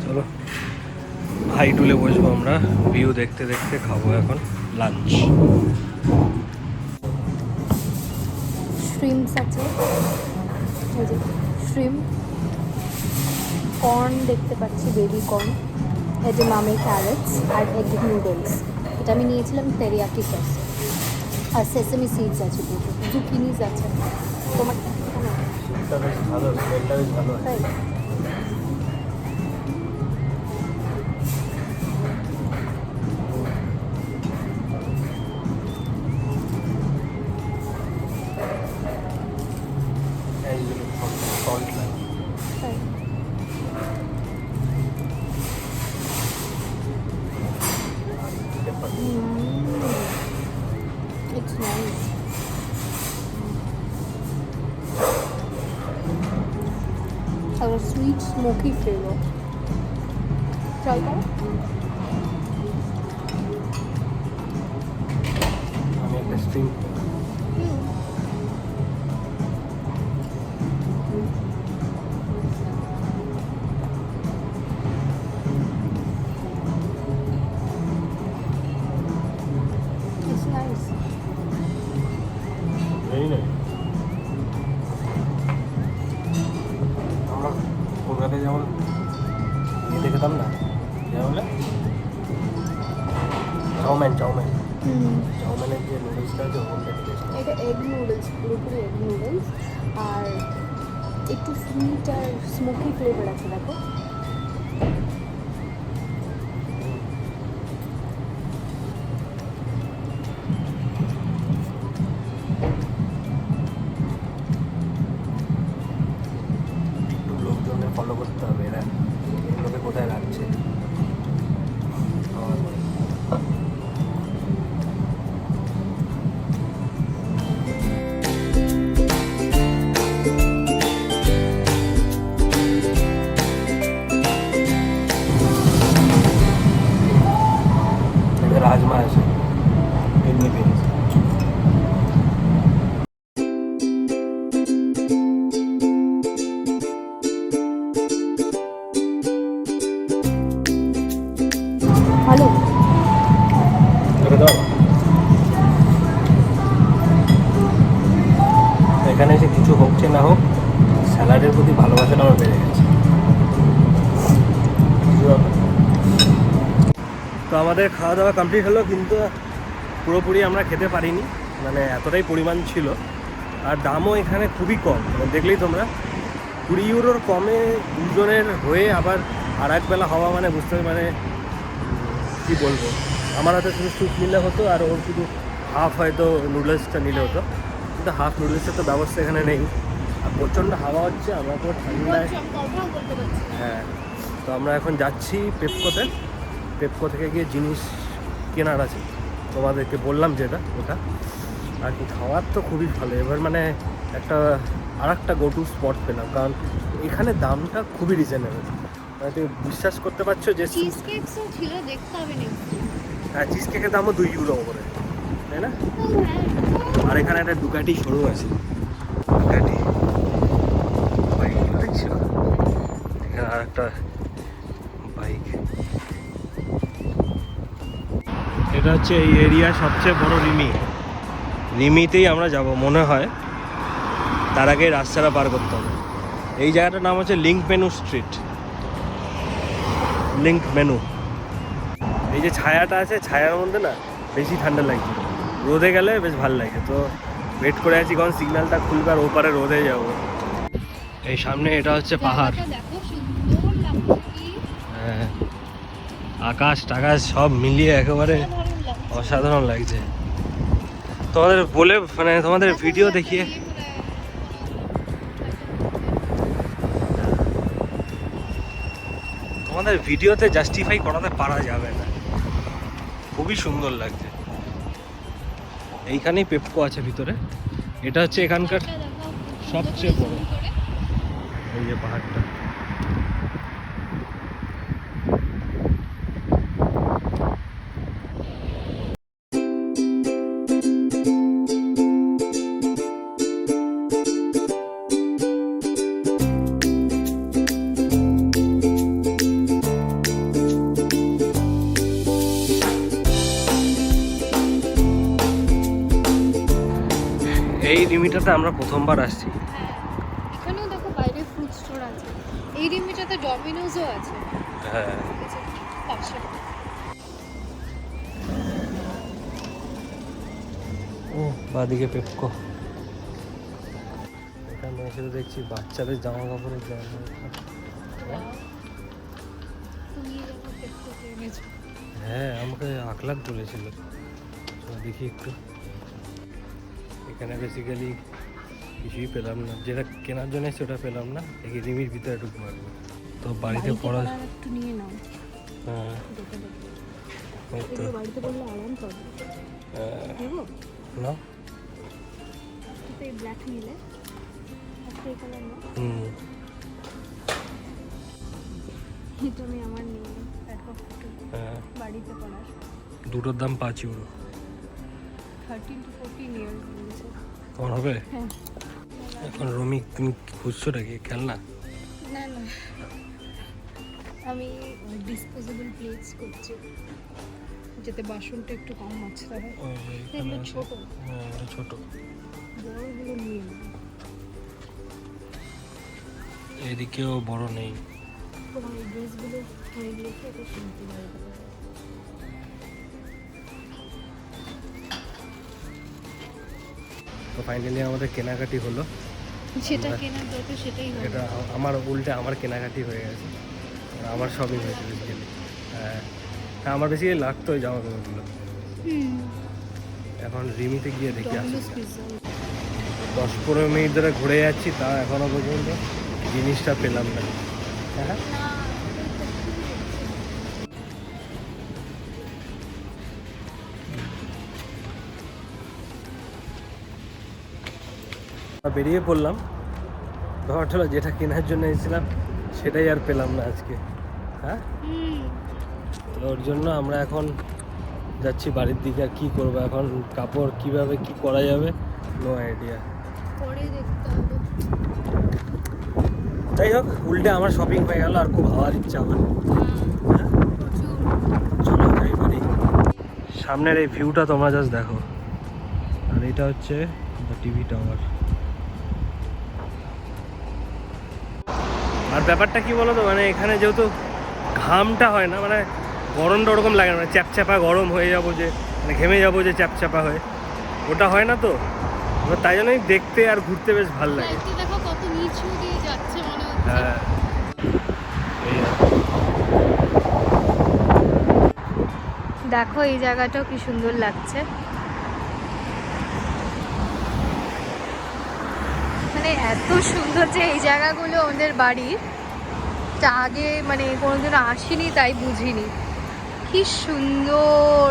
চলো হাই টুলে বসবো আমরা, ভিউ দেখতে দেখতে খাবো এখন লাঞ্চ। শ্রিমস আছে, এই যে শ্রিম, কর্ন দেখতে পাচ্ছি, বেবি কর্ন, এই যে মামে ক্যারেটস আর এগ নুডলস। এটা আমি নিয়েছিলাম টেরিয়াকি সস, আর সেসেমি সিডস আছে, দুটো জুকিনিস আছে। তোমার বেশ ভালো, স্মেলটা বেশ ভালো। তাই সল্ট লাগে। তাই ইটস নাইস। আর সুইট স্মোকি ফ্লেভার, ট্রাই করো। আমি একটা স্ট্রিং ইটস নাইস। এই নয়। আমরা কলকাতায় যেমন ইয়ে খেতাম না, বলে চাউমিন, চাউমিনের যে নুডলসটা আছে ওখানটা টেস্ট। এটা এগ নুডলস, পুরোপুরি এগ নুডলস, আর একটু সুইট আর স্মোকি ফ্লেভার আছে, দেখো। একটু লোকজনদের ফলো করতে হবে, এরা এগুলোকে কোথায় রাখছে। রাজমা আছে, কিডনি বিনস। ভালো। এখানে এসে কিছু হচ্ছে না হোক, স্যালাডের প্রতি ভালোবাসাটা আমার বেড়ে গেছে। তো আমাদের খাওয়া দাওয়া কমপ্লিট হলো, কিন্তু পুরোপুরি আমরা খেতে পারিনি, মানে এতটাই পরিমাণ ছিল। আর দামও এখানে খুবই কম, মানে দেখলেই তোমরা 20 ইউরোর কমে দুজনের হয়ে আবার আর এক বেলা হওয়া, মানে বুঝতে মানে কী বলবো। আমার হাতে শুধু স্যুপ নিলে হতো, আর ওর শুধু হাফ হয়তো নুডলসটা নিলে হতো, কিন্তু হাফ নুডলসের তো ব্যবস্থা এখানে নেই। আর প্রচণ্ড হাওয়া হচ্ছে, আমরা তো ঠান্ডায়। হ্যাঁ, তো আমরা এখন যাচ্ছি পেপকোতে। পেপকো থেকে গিয়ে জিনিস কেনার আছে, তোমাদেরকে বললাম যেটা ওটা। আর কি খাওয়ার তো খুবই ভালো। এবার মানে একটা গো টু স্পট পেলাম, কারণ এখানে দামটা খুবই রিজনেবল। মানে তুমি বিশ্বাস করতে পারছো যে চিজ কেকসও ছিল, দেখতে হবে নেক্সট। হ্যাঁ, চিজ কেকের দামও 2 ইউরো করে, তাই না? আর এখানে একটা ডুকাটি শোরুম আছে, ডুকাটি বাইক দেখছিল। এখানে আর একটা বাইক। এটা হচ্ছে এই এরিয়ার সবচেয়ে বড় রিমিতেই আমরা যাব মনে হয়। তার আগে রাস্তাটা পার করতে হবে। এই জায়গাটার নাম হচ্ছে link menu street, link menu. এই যে ছায়াটা আছে, ছায়ার মধ্যে না বেশি ঠান্ডা লাগছে, রোদে গেলে বেশ ভালো লাগে। তো ওয়েট করে আছি কারণ সিগন্যালটা খুলবে আর ওপারে রোদে যাব। এই সামনে এটা হচ্ছে পাহাড়। হ্যাঁ, আকাশ টাকাশ সব মিলিয়ে একেবারে অসাধারণ লাগছে। তোমাদের বলে মানে তোমাদের ভিডিও দেখিয়ে, তোমাদের ভিডিওতে জাস্টিফাই করাতে পারা যাবে না, খুবই সুন্দর লাগছে। এইখানেই পেপকো আছে ভিতরে। এটা হচ্ছে এখানকার সবচেয়ে বড়, এই যে পাহাড়টা। এই রিমিটাতে আমরা প্রথমবার আসছি। হ্যাঁ, এখানেও দেখো বাইরে ফ্রুট স্টোর আছে। এই রিমিটাতে ডমিনোজও আছে। হ্যাঁ, এই যে পাশে। ও বাদিকে পেপকো। এখানে এসে তো দেখছি বাচ্চাদের জামা কাপড়ের জায়গা। তুমি যখন পেপকোতে এনেছো। হ্যাঁ, আমাকে আকলাক বলেছিল। চলো দেখি একটু। এখানে বেসিক্যালি কিছুই পেলাম না, যেটা কেনার জন্য সেটা পেলাম না। দেখি রিমির ভিতরে ঢুকতে পারবো তো বাড়িতে পড়া। একটু নিয়ে নাও। হ্যাঁ, দেখে দেখে এই তো। এগুলো বাড়িতে পড়লে আরাম পাবে। দেবো? না, তো এই ব্ল্যাক নিলে একটা এই কালার না, এটা আমি আমার নিয়ে দেখো একটু হ্যাঁ, বাড়িতে পড়ার। দুটোর দাম 5 ইউরো। 13 to 14 ইয়ার্স বলছে। তোমার হবে? হ্যাঁ। এখন রমি তুমি খুঁজছো নাকি খেলনা? না না, আমি ডিসপোজেবল প্লেটস করছি, যাতে বাসনটা একটু কম মাছতে হয়। ওই যে এখানে এগুলো আছে। ছোট, হ্যাঁ, এটা ছোট। বড়গুলো নিয়ে নেব। এদিকেও বড় নেই। তোমার এই ড্রেসগুলো হয়ে গিয়েছে, এটা কিনতে বাড়িতে পারবে। তো ফাইনালি আমাদের কেনাকাটি হলো। যেটা কেনার দরকার সেটাই হবে। এটা আমার উল্টে আমার কেনাকাটি হয়ে গেছে, আমার শপিং হয়েছে বেসিক্যালি। হ্যাঁ, আমার বেসিক্যালি লাগতো ওই জামা কাপড়গুলো। এখন রিমিতে গিয়ে দেখি আসি। ডমিনোজ পিৎজা 10-15 মিনিট ধরে ঘুরে যাচ্ছি, তা এখনো পর্যন্ত জিনিসটা পেলাম না। হ্যাঁ, বেরিয়ে পড়লাম। ব্যাপারটা হলো যেটা কেনার জন্য এসেছিলাম সেটাই আর পেলাম না আজকে। হ্যাঁ, তো ওর জন্য আমরা এখন যাচ্ছি বাড়ির দিকে। আর কী করবো এখন, কাপড় কিভাবে কি করা যাবে, নো আইডিয়া। পরে দেখতে হবে। যাই হোক, উল্টে আমার শপিং হয়ে গেল, আর খুব ভাবার ইচ্ছা আমার। হ্যাঁ, চলো যাই বাড়ি। সামনের এই ভিউটা তোমরা জাস্ট দেখো। আর এটা হচ্ছে টিভি টাওয়ার। আর ব্যাপারটা কি বলো তো, মানে এখানে যেহেতু ঘামটা হয় না, মানে গরমটা ওরকম লাগে না, মানে চ্যাপচ্যাপা গরম হয়ে যাবো যে, মানে ঘেমে যাবো যে চ্যাপচ্যাপা হয়ে, ওটা হয় না। তো এবার তাই জন্যই দেখতে আর ঘুরতে বেশ ভালো লাগে। লাইটটা দেখো কত নিচু দিয়ে যাচ্ছে মনে হচ্ছে। হ্যাঁ, এই আর। দেখো এই জায়গাটাও কি সুন্দর লাগছে, মানে এত সুন্দর যে এই জায়গাগুলো ওদের বাড়ির, তা আগে মানে কোনোদিনও আসিনি তাই বুঝিনি। কি সুন্দর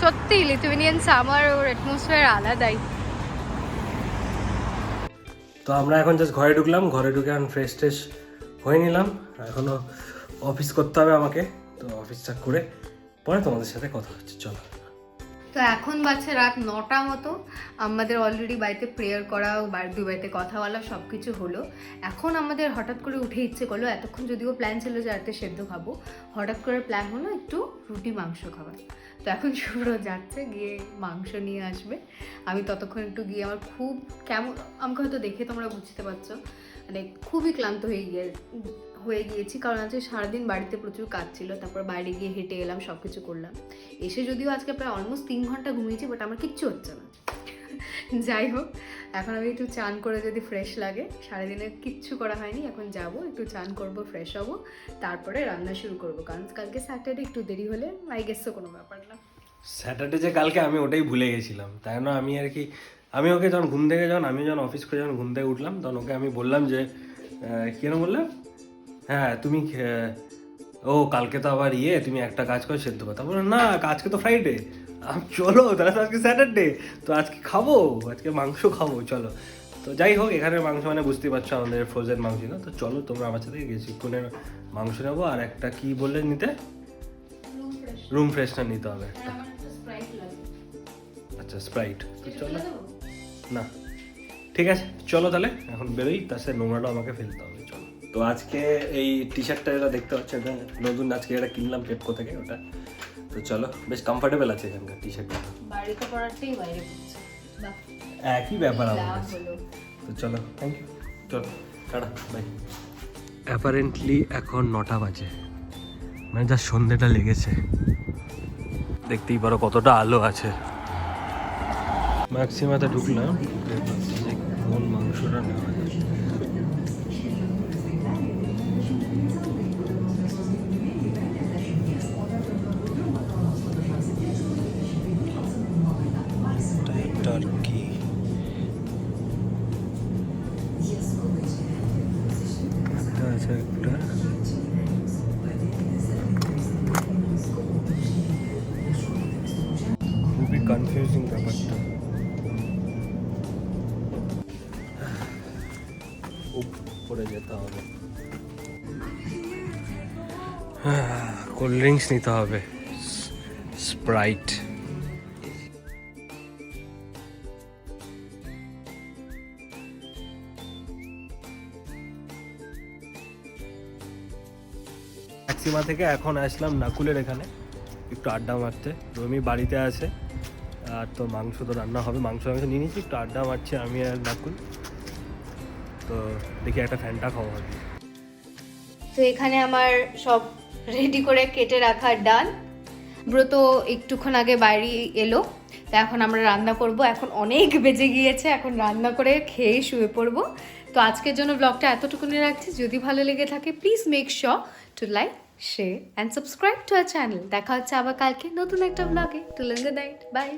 সত্যি, লিথুয়ানিয়ান সামার ওর অ্যাটমসফিয়ার আলাদাই। তো আমরা এখন জাস্ট ঘরে ঢুকলাম, ঘরে ঢুকে এখন ফ্রেশ ট্রেশ হয়ে নিলাম। এখনো অফিস করতে হবে আমাকে, তো অফিসটা করে পরে তোমাদের সাথে কথা হচ্ছে। চলো। তো এখন বাজছে রাত 9টা মতো। আমাদের অলরেডি বাড়িতে প্রেয়ার করা, দুই বাড়িতে কথা বলা সব কিছু হলো। এখন আমাদের হঠাৎ করে উঠে ইচ্ছে করলো, এতক্ষণ যদিও প্ল্যান ছিল যে রাতে সেদ্ধ খাবো, হঠাৎ করে প্ল্যান হলো একটু রুটি মাংস খাবার। তো এখন শুভ্র যাচ্ছে গিয়ে মাংস নিয়ে আসবে। আমি ততক্ষণ একটু গিয়ে, আমার খুব কেমন, আমাকে হয়তো দেখে তোমরা বুঝতে পারছো, মানে খুবই ক্লান্ত হয়ে গিয়েছি, কারণ আজকে সারাদিন বাড়িতে প্রচুর কাজ ছিল। তারপর বাইরে গিয়ে হেঁটে এলাম, সব কিছু করলাম। এসে যদিও আজকে প্রায় অলমোস্ট 3 ঘন্টা ঘুমিয়েছি, বাট আমার কিচ্ছু হচ্ছে না। যাই হোক, এখন আমি একটু চান করে যদি ফ্রেশ লাগে, সারাদিনে কিচ্ছু করা হয়নি, এখন যাব একটু চান করব, ফ্রেশ হব, তারপরে রান্না শুরু করব, কারণ কালকে স্যাটারডে, একটু দেরি হলে আই গেস তো কোনো ব্যাপার না। স্যাটারডে যে কালকে, আমি ওটাই ভুলে গেছিলাম। তাই না, আমি আর কি, আমি ওকে যখন ঘুম থেকে আমি যখন অফিস করে যখন ঘুম থেকে উঠলাম, তখন ওকে আমি বললাম যে কেন বললাম, হ্যাঁ তুমি ও কালকে তো আবার তুমি একটা কাজ করে সেদ্ধ কথা বলো না, আজকে তো ফ্রাইডে, চলো তাহলে তো আজকে স্যাটারডে, তো আজকে খাবো, আজকে মাংস খাবো চলো। তো যাই হোক, এখানে মাংস মানে বুঝতেই পারছো আমাদের ফ্রোজেন মাংস না। তো চলো তোমরা আমার সাথে গেছি কোনে মাংস নেবো, আর একটা কি বললে নিতে, রুম ফ্রেশনার নিতে হবে একটা। আচ্ছা, স্প্রাইট। তো চলো, না ঠিক আছে চলো তাহলে এখন বেরোই, তার সাথে নোংরাটাও আমাকে ফেলতে হবে। চলো। তো আজকে এই টি শার্টটা যেটা দেখতে পাচ্ছ, এটা নতুন আজকে এটা কিনলাম পেপকো থেকে, ওটা। তো চলো, বেশ কমফোর্টেবল আছে এখানকার টি শার্টটা। বাড়িতে পড়ারটাই বাইরে পড়ছে। একই ব্যাপার আমার লাভ কাছে। হলো। তো চলো, থ্যাংক ইউ, চলো টাটা, বাই। অ্যাপারেন্টলি এখন 9টা বাজে, মানে যা সন্ধ্যেটা লেগেছে, দেখতেই পারো কতটা আলো আছে। ম্যাক্সিমাতে ঢুকলাম, কোন মাংসটা নেওয়া যায়। টার্কি আছে একটা, খুবই কনফিউজিং ব্যাপারটা। উপরে যেতে হবে, কোল্ড ড্রিঙ্কস নিতে হবে, স্প্রাইট। ম্যাক্সিমা থেকে এখন আসলাম নাকুলের এখানে একটু আড্ডা মারতে। রমি বাড়িতে আছে, আর তো মাংস তো রান্না হবে, মাংস নিয়ে নিয়েছি, একটু আড্ডা মারছি আমি আর নাকুল। তো দেখি একটা ফ্যানটা খাওয়া হবে। তো এখানে আমার সব রেডি করে কেটে রাখা ডান। ব্রত একটুক্ষণ আগে বাইরে এলো, তো এখন আমরা রান্না করব। এখন অনেক বেজে গিয়েছে, এখন রান্না করে খেয়ে শুয়ে পড়বো। তো আজকের জন্য ব্লগটা এতটুকুনি রাখছি। যদি ভালো লেগে থাকে please make sure to like, share and subscribe to our channel. দেখা হচ্ছে আবার কালকে নতুন একটা ব্লগে। Till then good night, by.